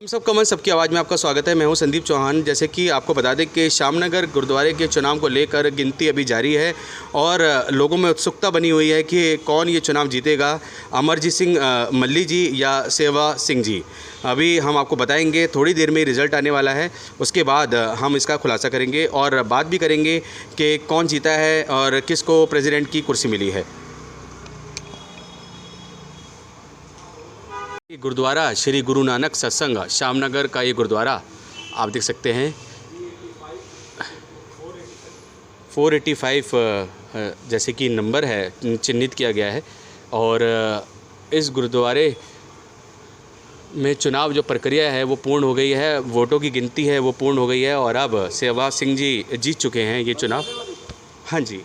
हम सब कमल सबकी आवाज़ में आपका स्वागत है। मैं हूं संदीप चौहान। जैसे कि आपको बता दें कि श्यामनगर गुरुद्वारे के चुनाव को लेकर गिनती अभी जारी है और लोगों में उत्सुकता बनी हुई है कि कौन ये चुनाव जीतेगा, अमरजीत सिंह मल्ली जी या सेवा सिंह जी। अभी हम आपको बताएंगे, थोड़ी देर में रिज़ल्ट आने वाला है, उसके बाद हम इसका खुलासा करेंगे और बात भी करेंगे कि कौन जीता है और किसको प्रेसिडेंट की कुर्सी मिली है। गुरुद्वारा श्री गुरु नानक सत्संग श्यामनगर का ये गुरुद्वारा आप देख सकते हैं। 485 जैसे कि नंबर है चिन्हित किया गया है और इस गुरुद्वारे में चुनाव जो प्रक्रिया है वो पूर्ण हो गई है, वोटों की गिनती है वो पूर्ण हो गई है और अब सेवा सिंह जी जीत चुके हैं ये चुनाव। हाँ जी,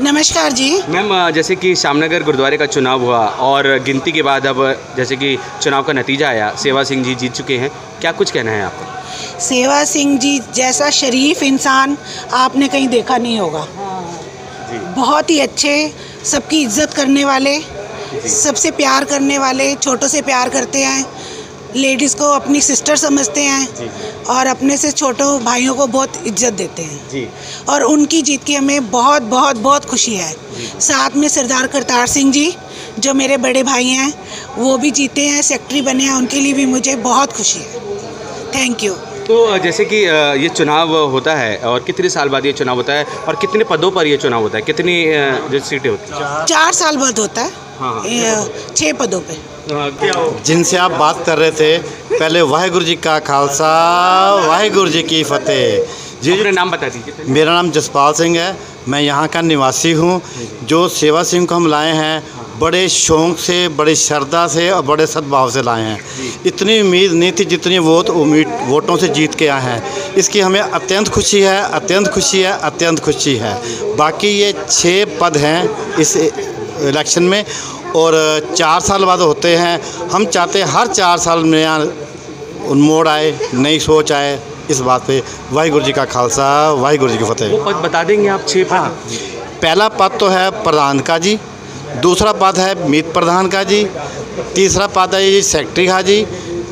नमस्कार जी। मैम, जैसे कि श्यामनगर गुरुद्वारे का चुनाव हुआ और गिनती के बाद अब जैसे कि चुनाव का नतीजा आया, सेवा सिंह जी जीत चुके हैं, क्या कुछ कहना है आपको? सेवा सिंह जी जैसा शरीफ इंसान आपने कहीं देखा नहीं होगा जी। बहुत ही अच्छे, सबकी इज्जत करने वाले, सबसे प्यार करने वाले, छोटों से प्यार करते हैं, लेडीज़ को अपनी सिस्टर समझते हैं और अपने से छोटों भाइयों को बहुत इज्जत देते हैं जी। और उनकी जीत की हमें बहुत बहुत बहुत खुशी है। साथ में सरदार करतार सिंह जी जो मेरे बड़े भाई हैं वो भी जीते हैं, सेक्रेटरी बने हैं, उनके लिए भी मुझे बहुत खुशी है। Thank you. तो जैसे कि ये चुनाव होता है और कितने साल बाद ये चुनाव होता है और कितने पदों पर ये चुनाव होता है, कितनी जो सीटें होती हैं? 4 साल बाद होता है। हाँ। 6 पदों पे। जिनसे आप बात कर रहे थे पहले, वाहेगुरु जी का खालसा, वाहेगुरु जी की फतेह। जी, अपना नाम बता दीजिए। मेरा नाम जसपाल सिंह है, मैं यहाँ का निवासी हूँ। जो सेवा सिंह को हम लाए हैं बड़े शौक़ से, बड़ी श्रद्धा से और बड़े सद्भाव से लाए हैं। इतनी उम्मीद नहीं थी जितनी वोटों से जीत के आए हैं। इसकी हमें अत्यंत खुशी है, अत्यंत खुशी है, अत्यंत खुशी है। बाकी ये 6 पद हैं इस इलेक्शन में और 4 साल बाद होते हैं। हम चाहते हैं हर 4 साल में यहाँ मोड़ आए, नई सोच आए। इस बात पे वाहिगुरु जी का खालसा, वाहिगुरु जी की फतेह। वो पद बता देंगे आप? 6 पद। पहला पद तो है प्रधान का जी, दूसरा पद है मीत प्रधान का जी, तीसरा पद है जी सेक्रेटरी का जी,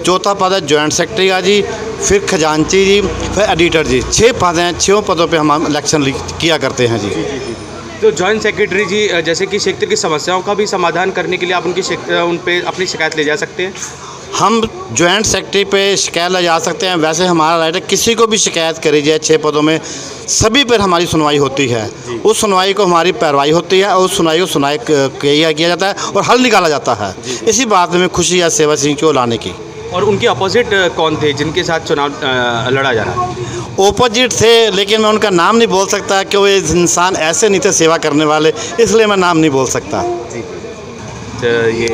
चौथा पद है जॉइंट सेक्रेटरी का जी, फिर खजांची जी, फिर एडिटर जी। 6 पद हैं, 6 पदों पे हम इलेक्शन किया करते हैं जी। तो जॉइंट सेक्रेटरी जी, जैसे कि क्षेत्र की समस्याओं का भी समाधान करने के लिए आप उन पे अपनी शिकायत ले जा सकते हैं? हम जॉइंट सेक्रेटरी पे शिकायत ले जा सकते हैं। वैसे हमारा राइट है, किसी को भी शिकायत करी जाए 6 पदों में, सभी पर हमारी सुनवाई होती है। उस सुनवाई को हमारी पैरवाई होती है और उस सुनवाई को किया जाता है और हल निकाला जाता है। इसी बात में खुशी है सेवा सिंह को लाने की। और उनके अपोजिट कौन थे जिनके साथ चुनाव लड़ा जा रहा है? ओपोजिट थे, लेकिन मैं उनका नाम नहीं बोल सकता कि वो इंसान ऐसे नहीं थे सेवा करने वाले, इसलिए मैं नाम नहीं बोल सकता जी। तो ये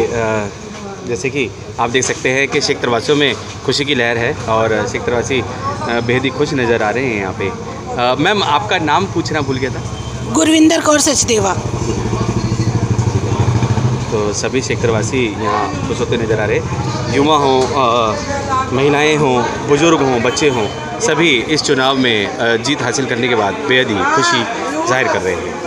जैसे कि आप देख सकते हैं कि क्षेत्रवासियों में खुशी की लहर है और क्षेत्रवासी बेहद ही खुश नज़र आ रहे हैं यहाँ पे। मैम, आपका नाम पूछना भूल गया था। गुरविंदर कौर सचदेवा। तो सभी क्षेत्रवासी यहाँ खुश होते नज़र आ रहे, युवा हों, महिलाएं हों, बुजुर्ग हों, बच्चे हों, सभी इस चुनाव में जीत हासिल करने के बाद बेहद ही खुशी जाहिर कर रहे हैं।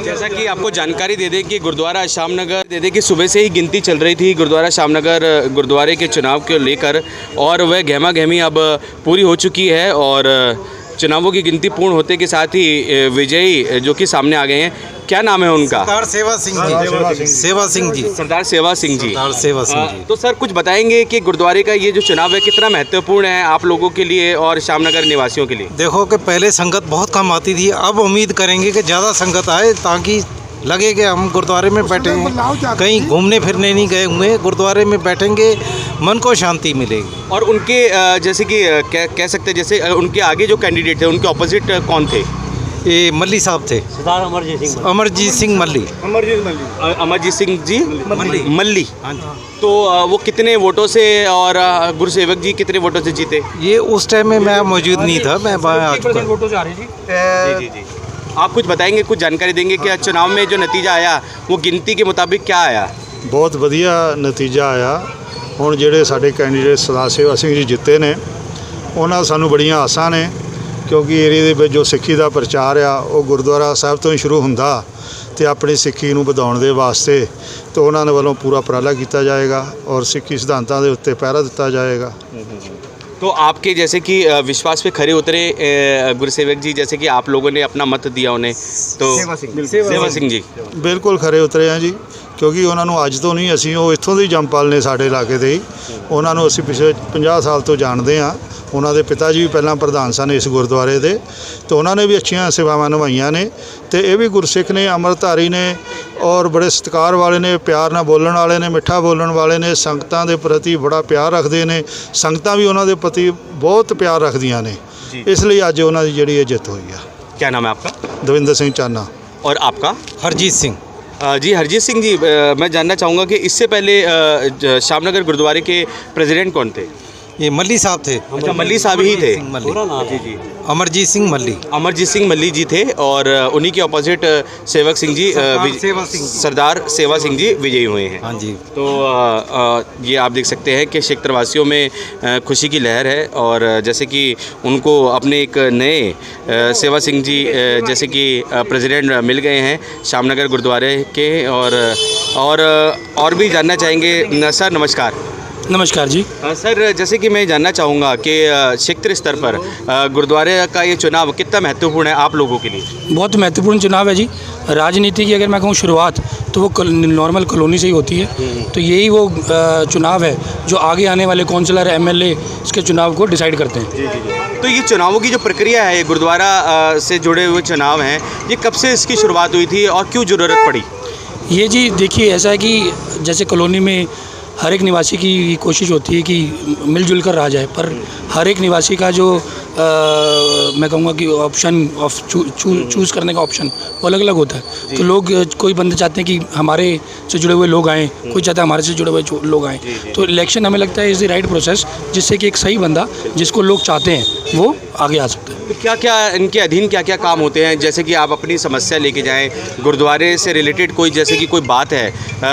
जैसा कि आपको जानकारी दे दें कि गुरुद्वारा श्यामनगर कि सुबह से ही गिनती चल रही थी गुरुद्वारा श्यामनगर गुरुद्वारे के चुनाव को लेकर और वह गहमा गहमी अब पूरी हो चुकी है और चुनावों की गिनती पूर्ण होते के साथ ही विजयी जो कि सामने आ गए हैं। क्या नाम है उनका? सरदार सेवा सिंह जी। सेवा सिंह जी। सरदार सेवा सिंह जी। सरदार सेवा सिंह जी। तो सर, कुछ बताएंगे कि गुरुद्वारे का ये जो चुनाव है कितना महत्वपूर्ण है आप लोगों के लिए और श्यामनगर निवासियों के लिए? देखो कि पहले संगत बहुत कम आती थी, अब उम्मीद करेंगे कि ज़्यादा संगत आए ताकि लगे कि हम गुरुद्वारे में बैठे हैं, कहीं घूमने फिरने नहीं गए हुए, गुरुद्वारे में बैठेंगे, मन को शांति मिलेगी। और उनके जैसे कि कह सकते हैं, जैसे उनके आगे जो कैंडिडेट थे उनके ऑपोजिट कौन थे? ये मल्ली साहब थे, सरदार अमरजीत सिंह मल्ली। अमरजीत सिंह जी मल्ली। हाँ जी। तो वो कितने वोटों से और गुरुसेवक जी कितने वोटों से जीते? ये उस टाइम में मैं मौजूद नहीं था, मैं आ चुका। जी। आप कुछ बताएंगे, कुछ जानकारी देंगे कि चुनाव में जो नतीजा आया वो गिनती के मुताबिक क्या आया? बहुत ਵਧੀਆ ਨਤੀਜਾ ਆਇਆ। ਹੁਣ ਜਿਹੜੇ ਸਾਡੇ ਕੈਂਡੀਡੇਟ ਸਰਦਾਰ ਸੇਵਾ ਸਿੰਘ ਜੀ ਜਿੱਤੇ ਨੇ, ਉਹਨਾਂ ਸਾਨੂੰ ਬੜੀਆਂ ਆਸਾਂ ਨੇ, ਕਿਉਂਕਿ ਏਰੀਏ ਦੇ ਵਿੱਚ ਜੋ ਸਿੱਖੀ ਦਾ ਪ੍ਰਚਾਰ ਆ ਉਹ ਗੁਰਦੁਆਰਾ ਸਾਹਿਬ ਤੋਂ ਹੀ ਸ਼ੁਰੂ ਹੁੰਦਾ ਤੇ ਆਪਣੀ ਸਿੱਖੀ ਨੂੰ ਵਧਾਉਣ ਦੇ ਵਾਸਤੇ ਤੇ ਉਹਨਾਂ ਦੇ ਵੱਲੋਂ ਪੂਰਾ ਉਪਰਾਲਾ ਕੀਤਾ ਜਾਏਗਾ ਔਰ ਸਿੱਖੀ ਸਿਧਾਂਤਾਂ ਦੇ ਉੱਤੇ ਪਹਿਰਾ ਦਿੱਤਾ ਜਾਏਗਾ। तो आपके जैसे कि विश्वास पे खरे उतरे गुरसेवक जी, जैसे कि आप लोगों ने अपना मत दिया उन्हें, तो सेवा सिंह जी ਬਿਲਕੁਲ ਖਰੇ ਉਤਰੇ ਆ ਜੀ, ਕਿਉਂਕਿ ਉਹਨਾਂ ਨੂੰ ਅੱਜ ਤੋਂ ਨਹੀਂ, ਅਸੀਂ ਉਹ ਇੱਥੋਂ ਦੇ ਜੰਮਪਲ ਨੇ ਸਾਡੇ ਇਲਾਕੇ ਦੇ ਹੀ, ਉਹਨਾਂ ਨੂੰ ਅਸੀਂ ਪਿਛਲੇ 50 ਸਾਲ ਤੋਂ ਜਾਣਦੇ ਹਾਂ। ਉਹਨਾਂ ਦੇ ਪਿਤਾ ਜੀ ਵੀ ਪਹਿਲਾਂ ਪ੍ਰਧਾਨ ਸਨ ਇਸ ਗੁਰਦੁਆਰੇ ਦੇ, ਤੇ ਉਹਨਾਂ ਨੇ ਵੀ ਅੱਛੀਆਂ ਸੇਵਾਵਾਂ ਨਿਭਾਈਆਂ ਨੇ, ਤੇ ਇਹ ਵੀ ਗੁਰਸਿੱਖ ਨੇ, ਅੰਮ੍ਰਿਤਧਾਰੀ ਨੇ ਔਰ ਬੜੇ ਸਤਿਕਾਰ ਵਾਲੇ ਨੇ, ਪਿਆਰ ਨਾਲ ਬੋਲਣ ਵਾਲੇ ਨੇ, ਮਿੱਠਾ ਬੋਲਣ ਵਾਲੇ ਨੇ, ਸੰਗਤਾਂ ਦੇ ਪ੍ਰਤੀ ਬੜਾ ਪਿਆਰ ਰੱਖਦੇ ਨੇ, ਸੰਗਤਾਂ ਵੀ ਉਹਨਾਂ ਦੇ ਪ੍ਰਤੀ ਬਹੁਤ ਪਿਆਰ ਰੱਖਦੀਆਂ ਨੇ। ਇਸ ਲਈ ਅੱਜ ਉਹਨਾਂ ਦੀ ਜਿਹੜੀ ਇਹ ਜਿੱਤ ਹੋਈ ਆ। क्या नाम है आपका? ਦਵਿੰਦਰ ਸਿੰਘ ਚਾਨਾ। और आपका? हरजीत सिंह। जी हरजीत सिंह जी, मैं जानना चाहूँगा कि इससे पहले श्यामनगर गुरुद्वारे के प्रेसिडेंट कौन थे? ये मल्ली साहब थे। अच्छा, मल्ली साहब ही थे। मल्ली। जी। अमरजीत सिंह मल्ली। अमरजीत सिंह मल्ली जी थे और उन्हीं के ऑपोजिट सेवक सिंह जी, सरदार सेवा सिंह जी विजयी हुए हैं। हाँ जी। तो ये आप देख सकते हैं कि क्षेत्रवासियों में खुशी की लहर है, और जैसे कि उनको अपने एक नए सेवा सिंह जी जैसे कि प्रेसिडेंट मिल गए हैं श्यामनगर गुरुद्वारे के। और भी जानना चाहेंगे। सर नमस्कार। नमस्कार जी। सर, जैसे कि मैं जानना चाहूँगा कि क्षेत्र स्तर पर गुरुद्वारे का ये चुनाव कितना महत्वपूर्ण है आप लोगों के लिए? बहुत महत्वपूर्ण चुनाव है जी। राजनीति की अगर मैं कहूँ शुरुआत तो वो नॉर्मल कॉलोनी से ही होती है, तो यही वो चुनाव है जो आगे आने वाले काउंसलर MLA इसके चुनाव को डिसाइड करते हैं। जी। तो ये चुनावों की जो प्रक्रिया है, ये गुरुद्वारा से जुड़े हुए चुनाव हैं, ये कब से इसकी शुरुआत हुई थी और क्यों ज़रूरत पड़ी? ये जी देखिए, ऐसा है कि जैसे कॉलोनी में हर एक निवासी की कोशिश होती है कि मिलजुल कर रहा जाए, पर हर एक निवासी का जो मैं कहूँगा कि ऑप्शन ऑफ चूज़ करने का ऑप्शन वो अलग अलग होता है। तो लोग, कोई बंदे चाहते हैं कि हमारे से जुड़े हुए लोग आएँ, कोई चाहता है हमारे से जुड़े हुए लोग आएँ। तो इलेक्शन हमें लगता है इज़ द राइट प्रोसेस, जिससे कि एक सही बंदा जिसको लोग चाहते हैं वो आगे आ सकता है। तो क्या क्या इनके अधीन क्या क्या काम होते हैं? जैसे कि आप अपनी समस्या लेके जाएं, गुरुद्वारे से रिलेटेड कोई जैसे कि कोई बात है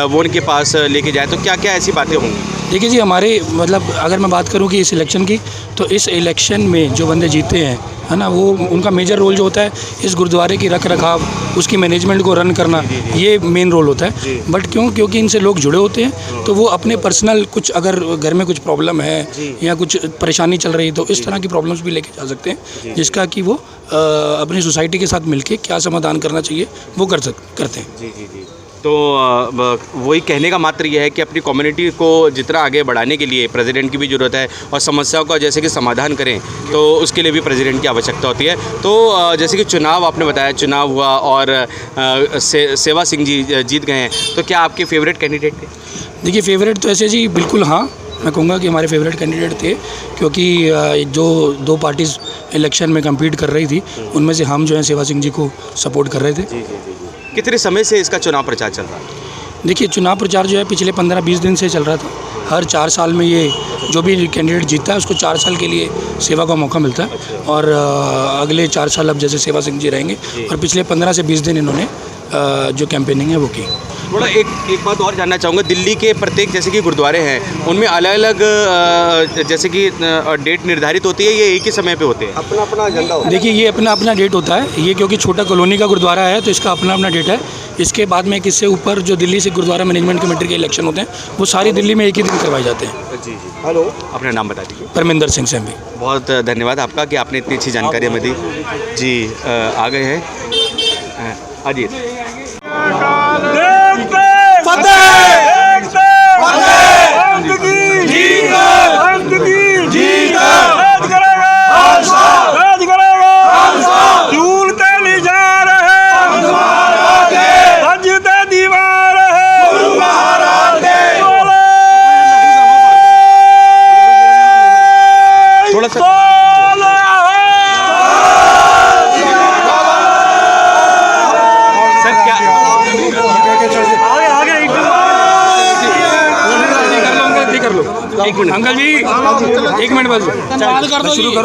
वो उनके पास लेके जाएं, तो क्या क्या ऐसी बातें होंगी? देखिए जी, हमारे मतलब अगर मैं बात करूं कि इस इलेक्शन की, तो इस इलेक्शन में जो बंदे जीते हैं, है ना, वो उनका मेजर रोल जो होता है इस गुरुद्वारे की रख रखाव, उसकी मैनेजमेंट को रन करना, ये मेन रोल होता है। बट क्योंकि इनसे लोग जुड़े होते हैं, तो वो अपने पर्सनल कुछ, अगर घर में कुछ प्रॉब्लम है या कुछ परेशानी चल रही है, तो इस तरह की प्रॉब्लम्स भी लेके जा सकते हैं, जिसका कि वो अपनी सोसाइटी के साथ मिलके क्या समाधान करना चाहिए वो करते हैं। जी। तो वही कहने का मात्र यह है कि अपनी कम्युनिटी को जितना आगे बढ़ाने के लिए प्रेसिडेंट की भी ज़रूरत है, और समस्याओं का जैसे कि समाधान करें तो उसके लिए भी प्रेसिडेंट की आवश्यकता होती है। तो जैसे कि चुनाव आपने बताया, चुनाव हुआ और सेवा सिंह जी जीत गए हैं, तो क्या आपके फेवरेट कैंडिडेट थे? देखिए, फेवरेट तो ऐसे जी बिल्कुल हाँ, मैं कहूँगा कि हमारे फेवरेट कैंडिडेट थे, क्योंकि जो दो पार्टीज़ इलेक्शन में कम्पीट कर रही थी, उनमें से हम जो है सेवा सिंह जी को सपोर्ट कर रहे थे। कितने समय से इसका चुनाव प्रचार चल रहा है? देखिए, चुनाव प्रचार जो है पिछले 15-20 दिन से चल रहा था। हर 4 साल में ये जो भी कैंडिडेट जीतता है उसको 4 साल के लिए सेवा का मौका मिलता है, और अगले 4 साल अब जैसे सेवा सिंह जी रहेंगे, और पिछले 15 से 20 दिन इन्होंने जो कैंपेनिंग है वो की। थोड़ा एक बात और जानना चाहूँगा। दिल्ली के प्रत्येक जैसे कि गुरुद्वारे हैं, उनमें अलग अलग जैसे कि डेट निर्धारित होती है, ये एक ही समय पे होते हैं? अपना अपना एजेंडा होता है। देखिए, ये अपना अपना डेट होता है। ये क्योंकि छोटा कॉलोनी का गुरुद्वारा है, तो इसका अपना अपना डेट है। इसके बाद में इससे ऊपर जो दिल्ली से गुरुद्वारा मैनेजमेंट कमेटी के इलेक्शन होते हैं, वो सारी दिल्ली में एक ही दिन करवाए जाते हैं। जी। हेलो, अपना नाम बता दीजिए। परमिंदर सिंह सेम्भी। बहुत धन्यवाद आपका कि आपने इतनी अच्छी जानकारी हमें दी। जी, आ गए हैं। अजीत अंकल जी एक मिनट बस,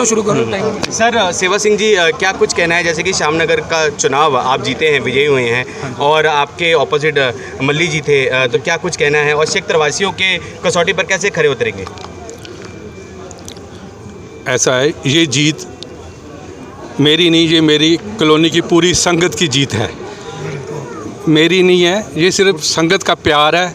शुरू करो टाइम। सर, सेवा सिंह जी, क्या कुछ कहना है? जैसे कि श्यामनगर का चुनाव आप जीते हैं, विजयी हुए हैं, और आपके ऑपोजिट मल्ली जी थे, तो क्या कुछ कहना है, और क्षेत्रवासियों के कसौटी पर कैसे खरे उतरेंगे? ऐसा है, ये जीत मेरी नहीं, ये मेरी कॉलोनी की पूरी संगत की जीत है। मेरी नहीं है, ये सिर्फ संगत का प्यार है,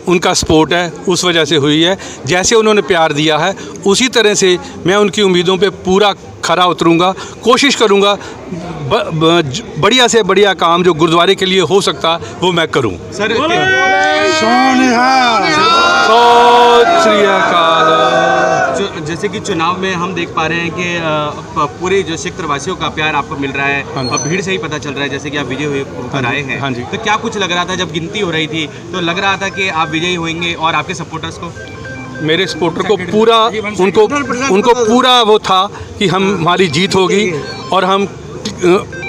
उनका सपोर्ट है, उस वजह से हुई है। जैसे उन्होंने प्यार दिया है उसी तरह से मैं उनकी उम्मीदों पे पूरा खरा उतरूँगा, कोशिश करूँगा बढ़िया से बढ़िया काम जो गुरुद्वारे के लिए हो सकता वो मैं करूँ। सर श्री अकाल। जैसे कि चुनाव में हम देख पा रहे हैं कि पूरे जो क्षेत्र वासियों का प्यार आपको मिल रहा है और भीड़ से ही पता चल रहा है, जैसे कि आप विजय होकर आए हैं। हाँ जी। तो क्या कुछ लग रहा था जब गिनती हो रही थी, तो लग रहा था कि आप विजयी होंगे और आपके सपोर्टर्स को? मेरे सपोर्टर को पूरा उनको पूरा वो था कि हमारी जीत होगी और हम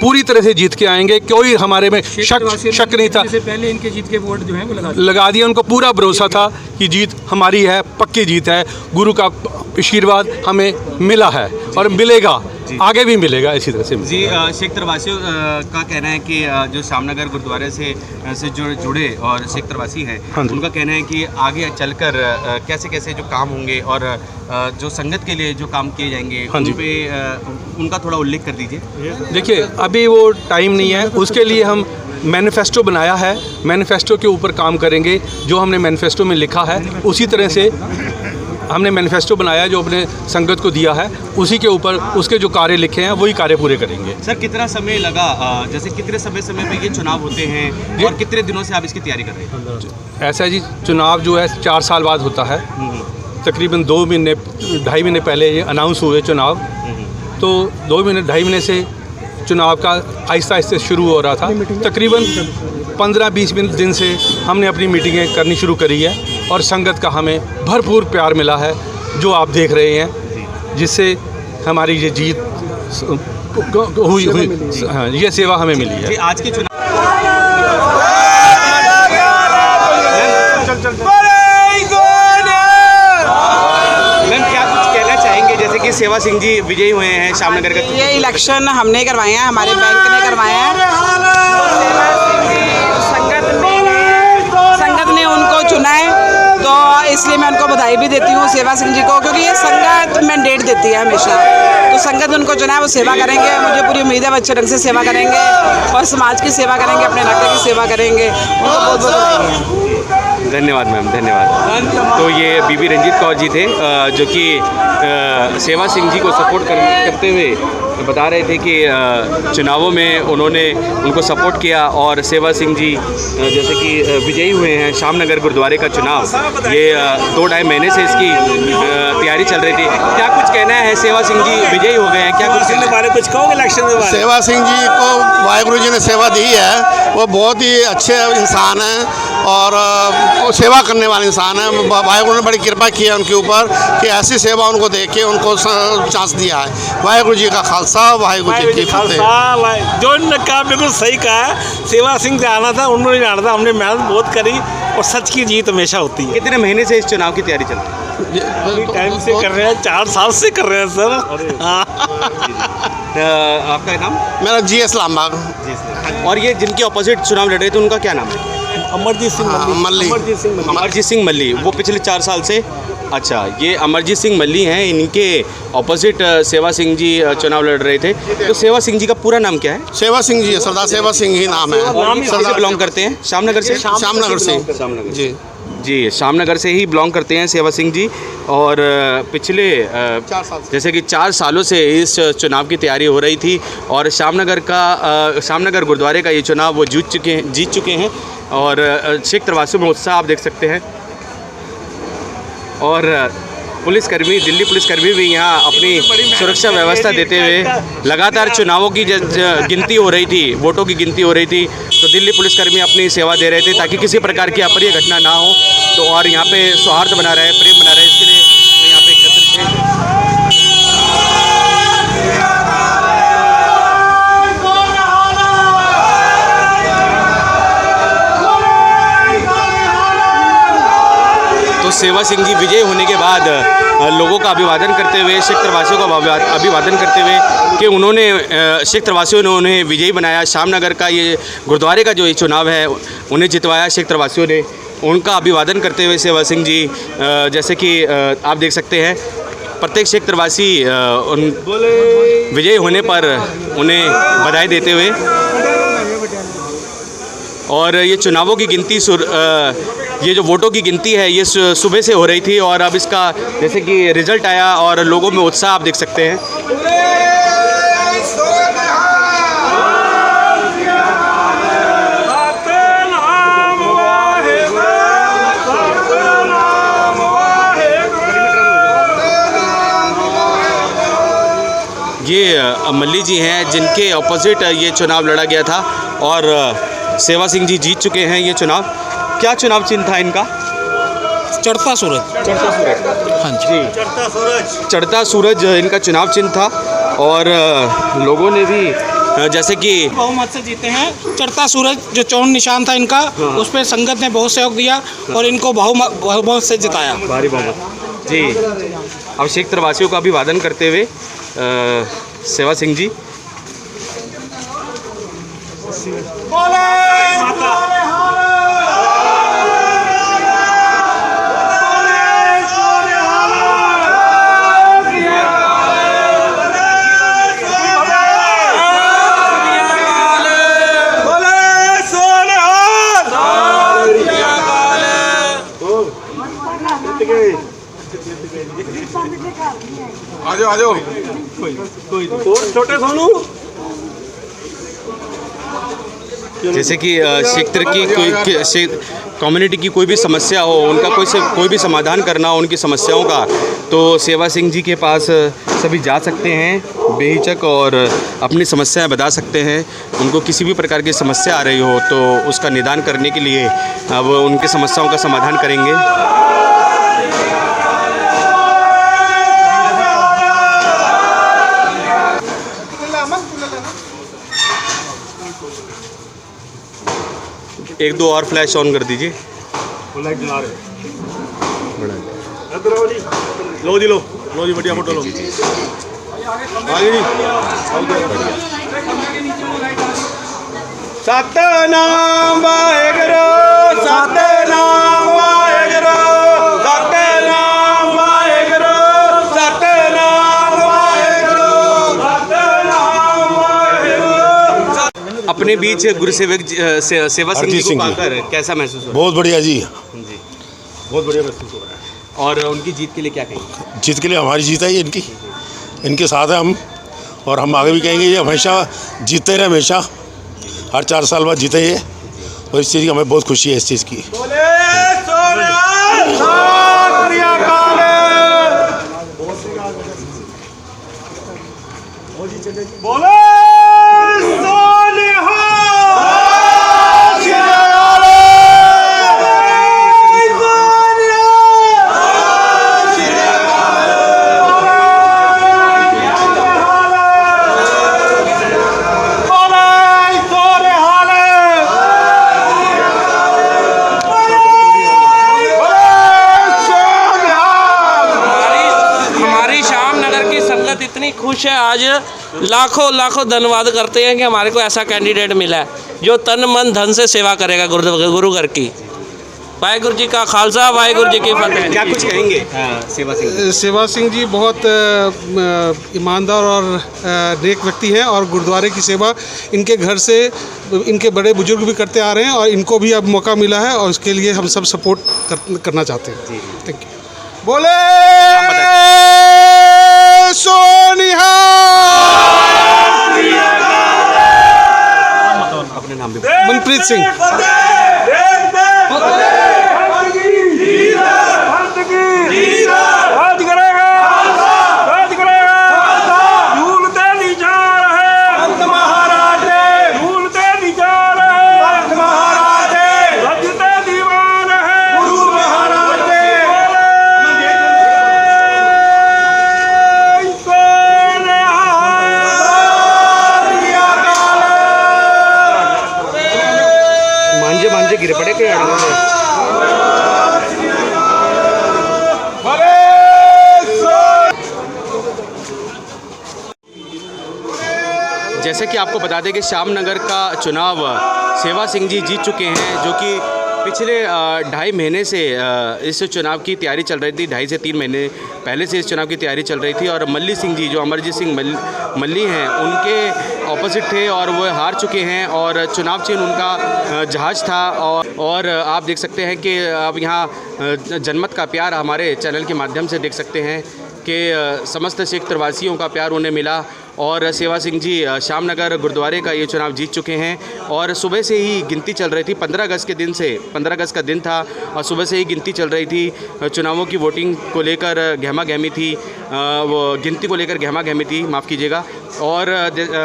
पूरी तरह से जीत के आएंगे। कोई हमारे में शक नहीं था। पहले इनके जीत के वोट जो हैं वो लगा दिया। उनको पूरा भरोसा था कि जीत हमारी है, पक्की जीत है। गुरु का आशीर्वाद हमें मिला है और मिलेगा, आगे भी मिलेगा इसी तरह से। जी, क्षेत्रवासियों का कहना है कि जो श्यामनगर गुरुद्वारे से जुड़े और क्षेत्रवासी हैं, उनका कहना है कि आगे चलकर कैसे कैसे जो काम होंगे और जो संगत के लिए जो काम किए जाएंगे उन पे उनका थोड़ा उल्लेख कर दीजिए। देखिए, अभी वो टाइम नहीं है, उसके लिए हम मैनिफेस्टो बनाया है, मैनिफेस्टो के ऊपर काम करेंगे। जो हमने मैनिफेस्टो में लिखा है उसी तरह से हमने मैनिफेस्टो बनाया, जो अपने संगत को दिया है उसी के ऊपर उसके जो कार्य लिखे हैं वही कार्य पूरे करेंगे। सर, कितना समय लगा, जैसे कितने समय पे ये चुनाव होते हैं और कितने दिनों से आप इसकी तैयारी कर रहे हैं? ऐसा है जी, चुनाव जो है 4 साल बाद होता है। तकरीबन 2 महीने 2.5 महीने पहले ये अनाउंस हुए चुनाव, तो 2 महीने 2.5 महीने से चुनाव का आहिस्ता आहिस्ता शुरू हो रहा था। तकरीबन 15-20 दिन से हमने अपनी मीटिंगें करनी शुरू करी है और संगत का हमें भरपूर प्यार मिला है, जो आप देख रहे हैं, जिससे हमारी ये जीत हुई। हाँ, ये सेवा हमें मिली है। आज के चुनाव कि सेवा सिंह जी विजयी हुए हैं श्यामनगर का? ये इलेक्शन हमने करवाए हैं, हमारे बैंक ने करवाए हैं। संगत ने उनको चुना है, तो इसलिए मैं उनको बधाई भी देती हूँ सेवा सिंह जी को, क्योंकि ये संगत मैंडेट देती है हमेशा। तो संगत उनको चुना है, वो सेवा करेंगे। मुझे पूरी उम्मीद है वो अच्छे ढंग से सेवा करेंगे और समाज की सेवा करेंगे, अपने इलाके की सेवा करेंगे। उनको बहुत बहुत बधाई है। धन्यवाद मैम, धन्यवाद। तो ये बीबी रंजीत कौर जी थे, जो कि सेवा सिंह जी को सपोर्ट करते हुए बता रहे थे कि चुनावों में उन्होंने उनको सपोर्ट किया और सेवा सिंह जी जैसे कि विजयी हुए हैं। श्यामनगर गुरुद्वारे का चुनाव ये 2-2.5 महीने से इसकी तैयारी चल रही थी। क्या कुछ कहना है, सेवा सिंह जी विजयी हो गए हैं, क्या कुछ कहोगे इलेक्शन के बारे? सेवा सिंह जी को वाहिगुरु जी ने सेवा दी है, वो बहुत ही अच्छे इंसान हैं और वो सेवा करने वाले इंसान हैं। वाहिगुरु ने बड़ी कृपा की है उनके ऊपर कि ऐसी सेवा उनको दे के उनको चांस दिया है। वाहिगुरु जी का खालसा, वाहिगुरु जी की फतेह। जो उन्होंने कहा बिल्कुल सही कहा है। सेवा सिंह से आना था, उन्होंने जाना था, हमने मेहनत बहुत करी और सच की जीत हमेशा होती है। कितने महीने से इस चुनाव की तैयारी चल रही है? टाइम से कर रहे हैं, 4 साल से कर रहे हैं सर। आपका नाम? मेरा GS लामबाग। और ये जिनके ऑपोजिट चुनाव लड़ रहे थे उनका क्या नाम है? अमरजीत सिंह मल्ली। अमरजीत सिंह मल्ली, वो पिछले 4 साल से। अच्छा, ये अमरजीत सिंह मल्ली हैं, इनके ऑपोजिट सेवा सिंह जी चुनाव लड़ रहे थे। तो सेवा सिंह जी का पूरा नाम क्या है? सेवा सिंह जी, सरदार सेवा सिंह ही नाम है। सरदार बिलोंग करते हैं श्यामनगर से? श्यामनगर से जी जी, श्यामनगर से ही बिलोंग करते हैं सेवा सिंह जी। और पिछले 4 साल जैसे कि 4 सालों से इस चुनाव की तैयारी हो रही थी और श्यामनगर गुरुद्वारे का ये चुनाव वो जीत चुके हैं और क्षेत्रवासियों में उत्साह आप देख सकते हैं। और पुलिसकर्मी, दिल्ली पुलिसकर्मी भी यहाँ अपनी सुरक्षा व्यवस्था देते हुए लगातार चुनावों की गिनती हो रही थी, वोटों की गिनती हो रही थी, तो दिल्ली पुलिसकर्मी अपनी सेवा दे रहे थे ताकि किसी प्रकार की अप्रिय घटना ना हो। तो और यहाँ पे सौहार्द बना रहे, प्रेम बना रहे, इसके लिए तो यहाँ पे एकत्रित हैं। तो सेवा सिंह जी विजय होने के बाद लोगों का अभिवादन करते हुए, क्षेत्रवासियों का अभिवादन करते हुए कि उन्होंने क्षेत्रवासियों ने उन्हें विजयी बनाया। श्यामनगर का ये गुरुद्वारे का जो ये चुनाव है उन्हें जितवाया क्षेत्रवासियों ने, उनका अभिवादन करते हुए सेवा सिंह जी जैसे कि आप देख सकते हैं प्रत्येक क्षेत्रवासी विजयी होने पर उन्हें बधाई देते हुए और ये चुनावों की गिनती ये जो वोटों की गिनती है ये सुबह से हो रही थी और अब इसका जैसे कि रिज़ल्ट आया और लोगों में उत्साह आप देख सकते हैं। ये मल्ली जी हैं जिनके ऑपोजिट ये चुनाव लड़ा गया था और सेवा सिंह जी जीत चुके हैं ये चुनाव। क्या चुनाव चिन्ह था इनका? चढ़ता सूरज। चढ़ता सूरज, हाँ जी, चढ़ता सूरज इनका चुनाव चिन्ह था और लोगों ने भी जैसे कि बहुमत से जीते हैं। चढ़ता सूरज जो चौन निशान था इनका, उस पर संगत ने बहुत सहयोग दिया और इनको बहुमत से जिताया। भारी बहुमत जी। अब शेख तरवासियों का अभिवादन करते हुए सेवा सिंह जी। आजो छोटे सोनू। जैसे कि क्षेत्र की कोई कम्युनिटी की कोई भी समस्या हो, उनका कोई भी समाधान करना हो उनकी समस्याओं का, तो सेवा सिंह जी के पास सभी जा सकते हैं बेहिचक और अपनी समस्याएं बता सकते हैं। उनको किसी भी प्रकार की समस्या आ रही हो तो उसका निदान करने के लिए अब उनकी समस्याओं का समाधान करेंगे। एक दो और फ्लैश ऑन कर दीजिए। लाइट जला रहे लो जी, लो जी, बढ़िया फोटो लो। आगे जी, सतनाम वाहेगुरु, सतनाम वाहेगुरु, सतनाम वाहेगुरु, सतनाम वाहेगुरु, सतनाम वाहेगुरु। अपने बीच गुरुसेवक सेवा सिंह जी को पाकर कैसा महसूस हो? बहुत बढ़िया जी, बहुत बढ़िया महसूस हो रहा है। और उनकी जीत के लिए क्या कहेंगे? जीत के लिए हमारी जीत है, ये इनके साथ है हम, और हम आगे भी कहेंगे ये हमेशा जीतते रहे, हमेशा हर 4 साल बाद जीते ये, और इस चीज़ की हमें बहुत खुशी है इस चीज़ की। इतनी खुश है आज, लाखों धन्यवाद करते हैं कि हमारे को ऐसा कैंडिडेट मिला है जो तन मन धन से सेवा करेगा गुरु घर की। वाहेगुरु जी का खालसा, वाहेगुरु जी की फतेह। क्या कुछ कहेंगे सेवा सिंह? सेवा सिंह जी बहुत ईमानदार और नेक व्यक्ति हैं और गुरुद्वारे की सेवा इनके घर से इनके बड़े बुजुर्ग भी करते आ रहे हैं और इनको भी अब मौका मिला है और उसके लिए हम सब सपोर्ट करना चाहते हैं। Thank you. बोले सोनिहा। अपने नाम भी मनप्रीत सिंह। मांझे गिर पड़े के जैसे कि आपको बता दें कि श्याम नगर का चुनाव सेवा सिंह जी जीत चुके हैं, जो कि पिछले 2.5 महीने से इस चुनाव की तैयारी चल रही थी। 2.5 से 3 महीने पहले से इस चुनाव की तैयारी चल रही थी और मल्ली सिंह जी जो अमरजीत सिंह मल्ली हैं उनके ऑपोजिट थे और वो हार चुके हैं और चुनाव चिन्ह उनका जहाज था। और आप देख सकते हैं कि अब यहाँ जनमत का प्यार हमारे चैनल के माध्यम से देख सकते हैं कि समस्त सिख तरवासियों का प्यार उन्हें मिला और सेवा सिंह जी श्यामनगर गुरुद्वारे का ये चुनाव जीत चुके हैं। और सुबह से ही गिनती चल रही थी, 15 अगस्त के दिन से, 15 अगस्त का दिन था और सुबह से ही गिनती चल रही थी। चुनावों की वोटिंग को लेकर गहमा गहमी थी, वो गिनती को लेकर गहमा गहमी थी, माफ़ कीजिएगा। और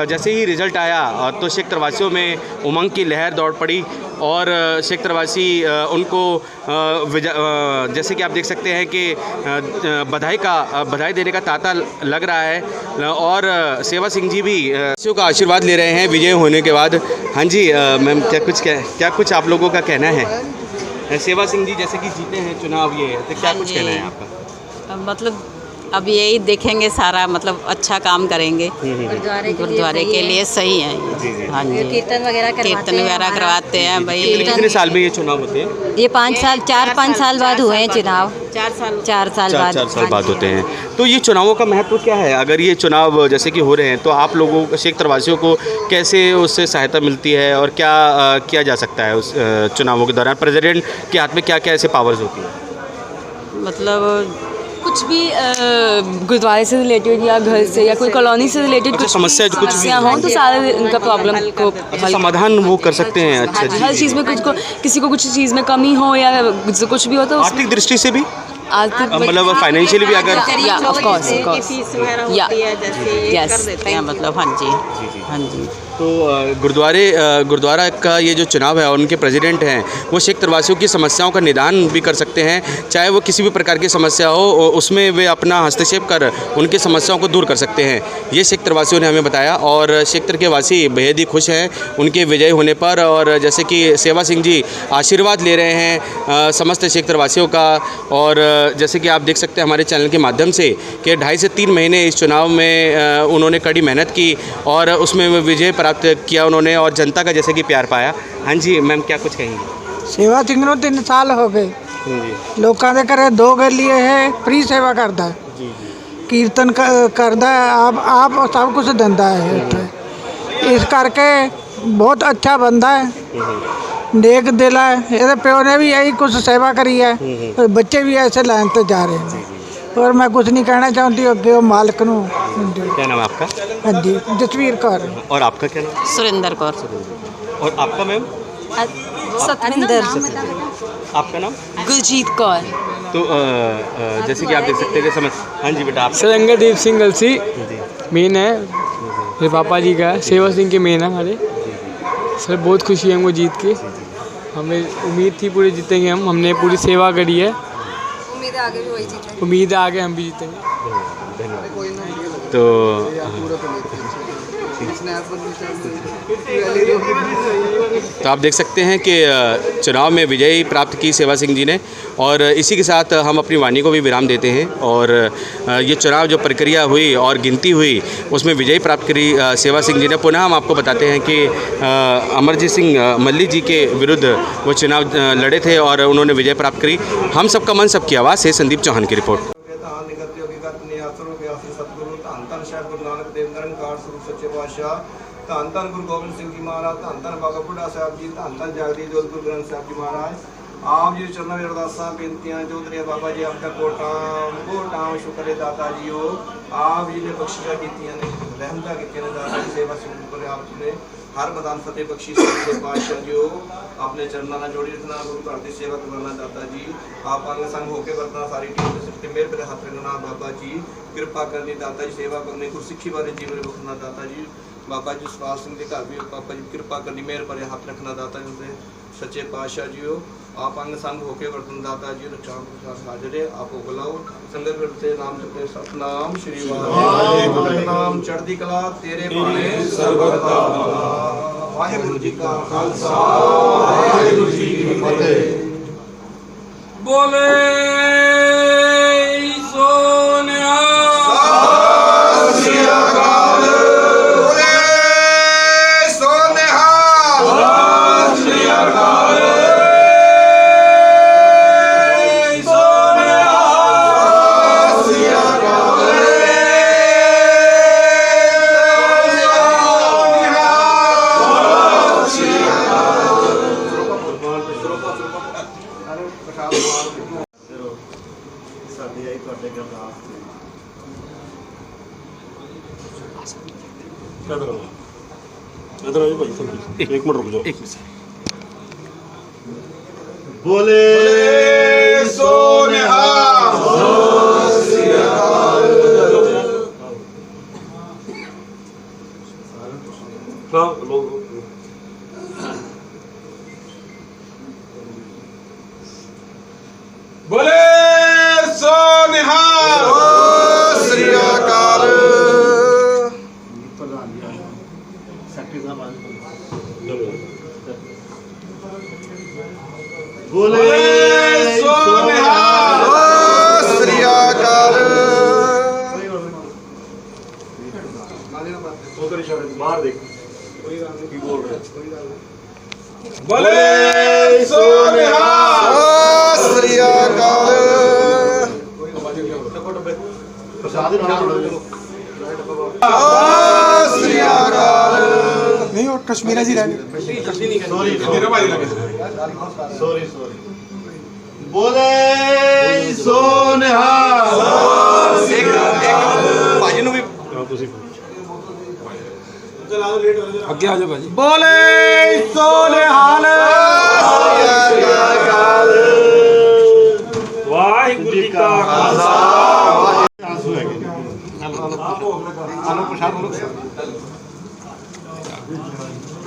जैसे ही रिज़ल्ट आया तो सिख तरवासियों में उमंग की लहर दौड़ पड़ी और सिख तरवासी उनको जैसे कि आप देख सकते हैं कि बधाई देने का तांता लग रहा है और सेवा सिंह जी भी बच्चों का आशीर्वाद ले रहे हैं विजय होने के बाद। हाँ जी मैम, क्या कुछ आप लोगों का कहना है? सेवा सिंह जी जैसे कि जीते हैं चुनाव ये, तो क्या कुछ कहना है आपका? मतलब अब यही देखेंगे सारा, मतलब अच्छा काम करेंगे गुरुद्वारे के लिए सही है। हाँ जी, कीर्तन वगैरह करवाते हैं भाई। कितने साल में ये चुनाव होते हैं? ये 4-5 साल बाद हुए हैं चुनाव। 4 साल बाद होते हैं। तो ये चुनावों का महत्व क्या है? अगर ये चुनाव जैसे कि हो रहे हैं तो आप लोगों सिख तरवासियों को कैसे उससे सहायता मिलती है और क्या किया जा सकता है उस चुनावों के दौरान? प्रेसिडेंट के हाथ में क्या क्या ऐसे पावर्स होती हैं? मतलब कुछ भी गुरुद्वारे से रिलेटेड या घर से या कोई कॉलोनी से रिलेटेड कुछ समस्या हो तो सारे उनका प्रॉब्लम को समाधान वो कर सकते हैं। अच्छा जी, हर चीज़ में किसी को कुछ चीज़ में कमी हो या कुछ भी हो तो आर्थिक दृष्टि से भी, आर्थिक मतलब फाइनेंशियली भी अगर ऑफ कोर्स मतलब हाँ जी। तो गुरुद्वारा का ये जो चुनाव है और उनके प्रेसिडेंट हैं वो सिख तरवासियों की समस्याओं का निदान भी कर सकते हैं, चाहे वो किसी भी प्रकार की समस्या हो उसमें वे अपना हस्तक्षेप कर उनकी समस्याओं को दूर कर सकते हैं, ये सिख तरवासियों ने हमें बताया। और सिख तर के वासी बेहद ही खुश हैं उनके विजय होने पर। और जैसे कि सेवा सिंह जी आशीर्वाद ले रहे हैं समस्त सिख तरवासियों का। और जैसे कि आप देख सकते हैं हमारे चैनल के माध्यम से कि 2.5 से 3 महीने इस चुनाव में उन्होंने कड़ी मेहनत की और उसमें विजय प्राप्त किया उन्होंने और जनता का जैसे कि प्यार पाया। हाँ जी मैम, क्या कुछ कहेंगे? सेवा सिंह ਨੂੰ 3 ਸਾਲ ਹੋ ਗਏ ਲੋਕਾਂ ਦੇ ਘਰੇ 2 ਗਲੀ ਇਹ ਫ੍ਰੀ ਸੇਵਾ ਕਰਦਾ ਹੈ ਕੀਰਤਨ ਕਰਦਾ ਹੈ ਆਪ ਸਭ ਕੁਝ ਦਿੰਦਾ ਹੈ ਇੱਥੇ ਇਸ ਕਰਕੇ ਬਹੁਤ ਅੱਛਾ ਬੰਦਾ ਹੈ नेक दिल है। ਇਹਦੇ ਪਿਓ ਨੇ ਵੀ यही कुछ सेवा करी है, बच्चे भी ऐसे लाइन पे जा रहे हैं और मैं कुछ नहीं कहना चाहती अगे मालिक ਨੂੰ। क्या नाम है आपका? हाँ जी, जसवीर कौर। और आपका क्या नाम? सुरेंद्र कौर। और आपका मैम? सतविंदर। आपका नाम? गुरजीत कौर। तो जैसे कि आप देख सकते हैं समझ। हाँ जी बेटा, आप? सरंगादेव सिंह गलसी मेन है, मेरे पापा जी का है। सेवा सिंह के मेन है हमारे सर। बहुत खुशी है हमको जीत के, हमें उम्मीद थी पूरे जीतेंगे हमने पूरी सेवा करी है, उम्मीद है आगे हम भी जीतेंगे। तो आप देख सकते हैं कि चुनाव में विजय प्राप्त की सेवा सिंह जी ने। और इसी के साथ हम अपनी वाणी को भी विराम देते हैं। और ये चुनाव जो प्रक्रिया हुई और गिनती हुई उसमें विजय प्राप्त करी सेवा सिंह जी ने। पुनः हम आपको बताते हैं कि अमरजीत सिंह मल्ली जी के विरुद्ध वो चुनाव लड़े थे और उन्होंने विजय प्राप्त करी। हम सबका मन सबकी आवाज़ से संदीप चौहान की रिपोर्ट। ਧੰਨ ਧੰਨ ਗੁਰੂ ਗੋਬਿੰਦ ਸਿੰਘ ਜੀ ਮਹਾਰਾਜ, ਧੰਨ ਧੰਨ ਬਾਬਾ ਬੁੱਢਾ ਸਾਹਿਬ ਜੀ, ਧੰਨ ਧੰਨ ਜਗਦੀ ਜੋਤ ਗੁਰੂ ਗ੍ਰੰਥ ਸਾਹਿਬ ਜੀ ਮਹਾਰਾਜ। ਆਪ ਜੀ ਚਰਨਾਂ ਵਿੱਚ ਅਰਦਾਸਾਂ ਬੇਨਤੀਆਂ ਜੋ ਦਰਿਆ ਬਾਬਾ ਜੀ ਆਪ ਦਾ ਕੋਟਾਂ ਸ਼ੁਕਰ ਹੈ ਦਾਤਾ ਜੀਓ। ਆਪ ਜੀ ਨੇ ਬਖਸ਼ਿਸ਼ਾਂ ਕੀਤੀਆਂ ਨੇ, ਰਹਿਮਤਾਂ ਕੀਤੀਆਂ ਨੇ ਦਾਤਾ ਜੀ ਸੇਵਾ ਸਿੰਘ ਉੱਪਰ ਆਪ ਜੀ ਨੇ हर मैदान फतेह बख्शी सच्चे पातशाह जो अपने चरणों में जोड़ी रखना, गुरु घर की सेवा करवाना दाता जी। आप अंग संग होकर वरतना, सारी टीम के सिर मेहर पर हाथ रखना बाबा जी। कृपा करनी दाता जी, सेवा करनी, गुरसिक्खी बारे जीवन रखना दाता जी। बाबा जी सवाल सिंह के घर भी बाबा जी कृपा करनी, मेहर पर हाथ रखना दाता जी सच्चे पातशाह जी हो। आप अंग संग होकर वर्तन दाता जी रक्षा हाजिर है। आप बुलाओ संगत से नाम जपे सतनाम श्री वाहिगुरू नाम चढ़ती कला तेरे भाने सर्वदा। वाहिगुरू जी का खालसा, वाहिगुरू जी की फतेह। बोले सोनिया इधर आइए भाई साहब, एक मिनट रुक जाओ। एक मिनट। बोले सोनिहा बोले सोनिहा श्री अकाल। बोले सोनिहा श्री अकाल। बाहर देख बोले सोनिहा श्री अकाल। श्री अकाल। नहीं और कश्मीरा जी रहेंगे। सॉरी बोले सोनिहा बाजी भी आगे आ जाओ भाजी। बोले सोनिहाल। वाहिगुरु जी का खालसा।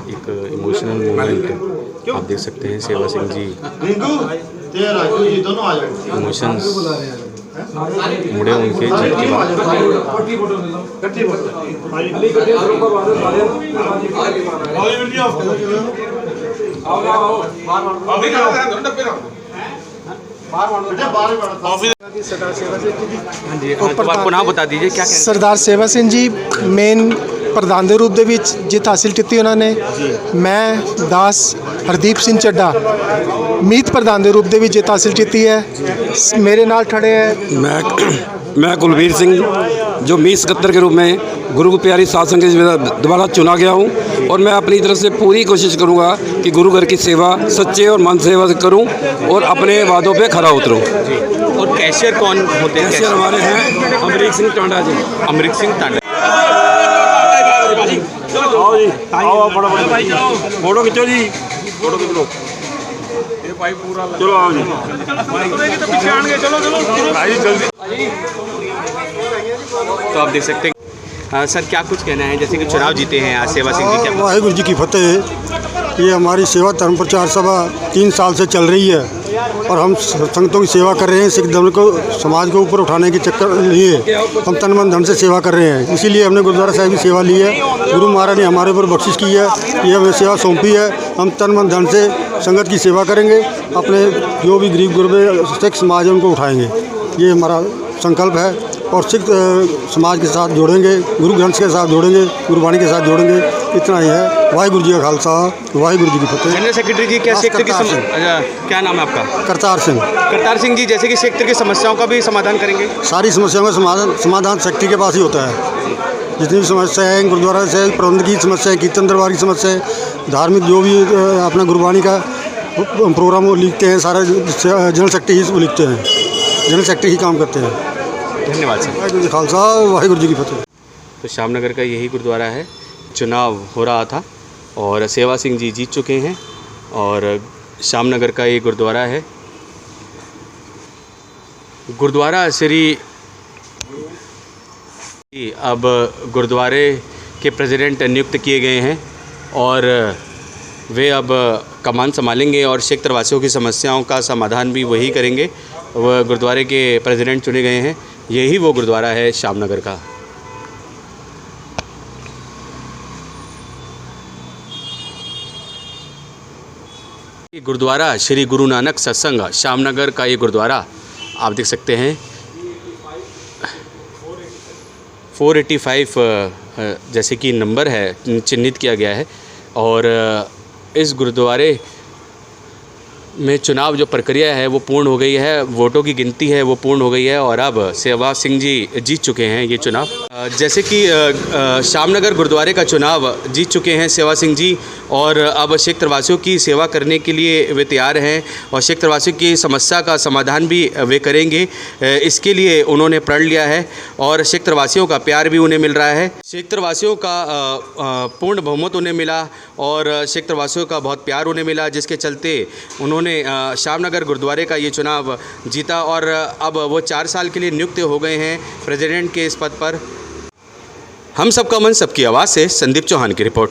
एक इमोशनल मोमेंट आप देख सकते हैं। सेवा सिंह जी दोनों आ जाओ। इमोशंस मुड़े उनके जीत के बाद। पुनः बता दीजिए क्या सरदार सेवा सिंह जी मेन प्रधान के रूप ਦੇ ਵਿੱਚ ਜਿੱਤ ਹਾਸਿਲ ਕੀਤੀ ਉਹਨਾਂ ਨੇ। ਮੈਂ ਦਾਸ ਹਰਦੀਪ ਸਿੰਘ ਚੱਡਾ ਮੀਤ ਪ੍ਰਧਾਨ ਦੇ ਰੂਪ ਦੇ ਵਿੱਚ ਜਿੱਤ ਹਾਸਿਲ ਕੀਤੀ ਹੈ। ਮੇਰੇ ਨਾਲ ਖੜੇ ਹੈ मैं कुलबीर सिंह जो मीत सकत्तर के रूप में गुरु की प्यारी साध संगत से दोबारा चुना गया हूँ और मैं अपनी तरफ से पूरी कोशिश करूँगा कि गुरु घर की सेवा सच्चे और मन सेवा से करूँ और अपने वादों पे खरा उतरूँ। और कैशियर कौन होते हैं? कैशियर हमारे हैं अमरीक सिंह टांडा जी। अमरीक सिंह टांडा। आओ जी, आओ फोटो खींचो जी, फोटो खींच लो। चलो आओ जी, भाई जल्दी। तो आप देख सकते हैं सर क्या कुछ कहना है, जैसे कि चुनाव जीते हैं आज सेवा सिंह जी, क्या? वाहिगुरु जी की फतेह। ये हमारी सेवा धर्म प्रचार सभा 3 साल से चल रही है और हम संगतों की सेवा कर रहे हैं। सिख धर्म को समाज को ऊपर उठाने के चक्कर लिए हम तन मन धन से सेवा कर रहे हैं। इसीलिए हमने गुरुद्वारा साहिब की सेवा ली है। गुरु महाराज ने हमारे ऊपर बख्शिश की है, ये हमें सेवा सौंपी है। हम तन मन धन से संगत की सेवा करेंगे, अपने जो भी गरीब गुरबे सिख समाज है उनको उठाएंगे। ये हमारा संकल्प है और सिख समाज के साथ जोड़ेंगे, गुरु ग्रंथ के साथ जोड़ेंगे, गुरुवाणी के साथ जोड़ेंगे। इतना ही है। वाहिगुरु जी का खालसा, वाहिगुरु जी की फतेह। जनरल सेक्रेटरी जी क्या सेक्टर की क्या नाम है आपका? करतार सिंह। करतार सिंह जी, जैसे कि सेक्टर की समस्याओं का भी समाधान करेंगे? सारी समस्याओं का समाधान सेक्रेटरी के पास ही होता है। जितनी भी समस्या है गुरुद्वारा से प्रबंध की समस्या है, कीर्तन दरबार की समस्या है, धार्मिक जो भी अपना गुरुवाणी का प्रोग्राम वो लिखते हैं, सारा जनरल सेक्रेटरी ही लिखते हैं, जनरल सेक्रेटरी ही काम करते हैं। धन्यवाद सर। वाहिगुरु जी खालसा, वाहिगुरु जी की फतेह। तो श्यामनगर का यही गुरुद्वारा है। चुनाव हो रहा था और सेवा सिंह जी जीत चुके हैं और श्यामनगर का ये गुरुद्वारा है। गुरुद्वारा श्री अब गुरुद्वारे के प्रेसिडेंट नियुक्त किए गए हैं और वे अब कमान संभालेंगे और सिख तरवासियों की समस्याओं का समाधान भी वही करेंगे। वह गुरुद्वारे के प्रेसिडेंट चुने गए हैं। यही वो गुरुद्वारा है श्यामनगर का। गुरुद्वारा श्री गुरु नानक सत्संग श्यामनगर का ये गुरुद्वारा आप देख सकते हैं। 485 जैसे कि नंबर है चिन्हित किया गया है और इस गुरुद्वारे में चुनाव जो प्रक्रिया है वो पूर्ण हो गई है, वोटों की गिनती है वो पूर्ण हो गई है और अब सेवा सिंह जी जीत चुके हैं ये चुनाव। जैसे कि शामनगर गुरुद्वारे का चुनाव जीत चुके हैं सेवा सिंह जी और अब शेख तरवासियों की सेवा करने के लिए वे तैयार हैं और शेख तरवासियों की समस्या का समाधान भी वे करेंगे। इसके लिए उन्होंने प्रण लिया है और शेख तरवासियों का प्यार भी उन्हें मिल रहा है। शेख तरवासियों का पूर्ण बहुमत उन्हें मिला और शेख तरवासियों का बहुत प्यार उन्हें मिला, जिसके चलते उन्होंने शामनगर गुरुद्वारे का ये चुनाव जीता और अब वो 4 साल के लिए नियुक्त हो गए हैं प्रेसिडेंट के इस पद पर। हम सबका मन सबकी आवाज़ से संदीप चौहान की रिपोर्ट।